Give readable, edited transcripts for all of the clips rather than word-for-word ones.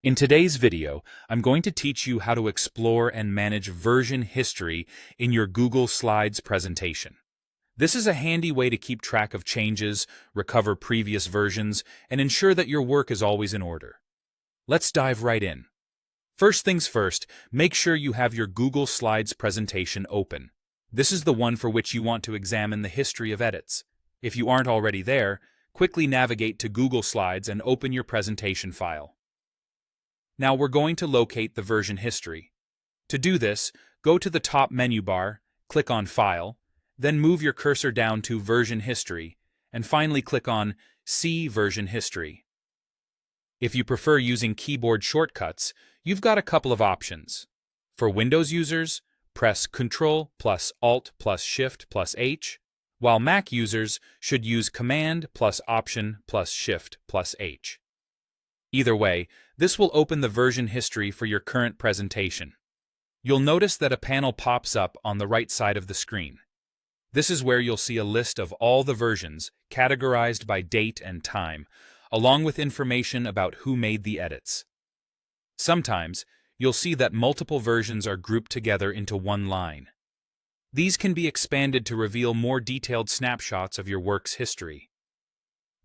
In today's video, I'm going to teach you how to explore and manage version history in your Google Slides presentation. This is a handy way to keep track of changes, recover previous versions, and ensure that your work is always in order. Let's dive right in. First things first, make sure you have your Google Slides presentation open. This is the one for which you want to examine the history of edits. If you aren't already there, quickly navigate to Google Slides and open your presentation file. Now we're going to locate the version history. To do this, go to the top menu bar, click on File, then move your cursor down to Version History, and finally click on See Version History. If you prefer using keyboard shortcuts, you've got a couple of options. For Windows users, press Ctrl plus Alt plus Shift plus H, while Mac users should use Command plus Option plus Shift plus H. Either way, this will open the version history for your current presentation. You'll notice that a panel pops up on the right side of the screen. This is where you'll see a list of all the versions, categorized by date and time, along with information about who made the edits. Sometimes, you'll see that multiple versions are grouped together into one line. These can be expanded to reveal more detailed snapshots of your work's history.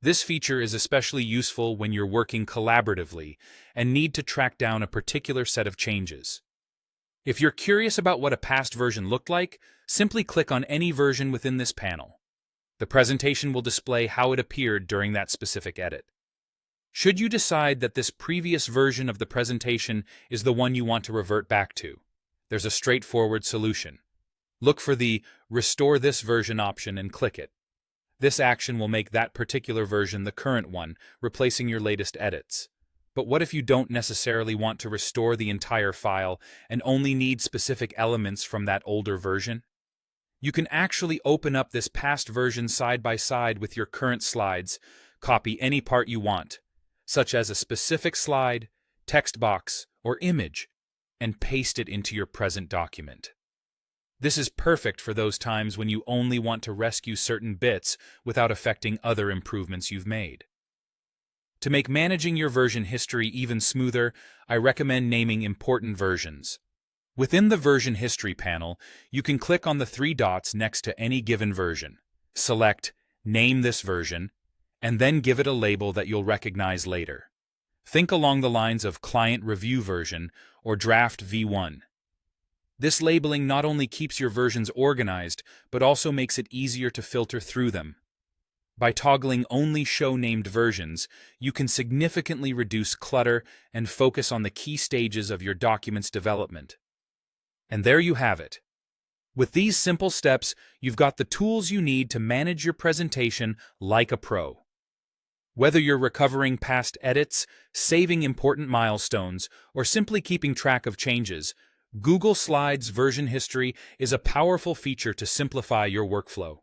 This feature is especially useful when you're working collaboratively and need to track down a particular set of changes. If you're curious about what a past version looked like, simply click on any version within this panel. The presentation will display how it appeared during that specific edit. Should you decide that this previous version of the presentation is the one you want to revert back to, there's a straightforward solution. Look for the Restore this version option and click it. This action will make that particular version the current one, replacing your latest edits. But what if you don't necessarily want to restore the entire file and only need specific elements from that older version? You can actually open up this past version side by side with your current slides, copy any part you want, such as a specific slide, text box, or image, and paste it into your present document. This is perfect for those times when you only want to rescue certain bits without affecting other improvements you've made. To make managing your version history even smoother, I recommend naming important versions. Within the Version History panel, you can click on the three dots next to any given version. Select Name this version, and then give it a label that you'll recognize later. Think along the lines of Client Review Version or Draft V1. This labeling not only keeps your versions organized, but also makes it easier to filter through them. By toggling only Show Named Versions, you can significantly reduce clutter and focus on the key stages of your document's development. And there you have it. With these simple steps, you've got the tools you need to manage your presentation like a pro. Whether you're recovering past edits, saving important milestones, or simply keeping track of changes, Google Slides Version History is a powerful feature to simplify your workflow.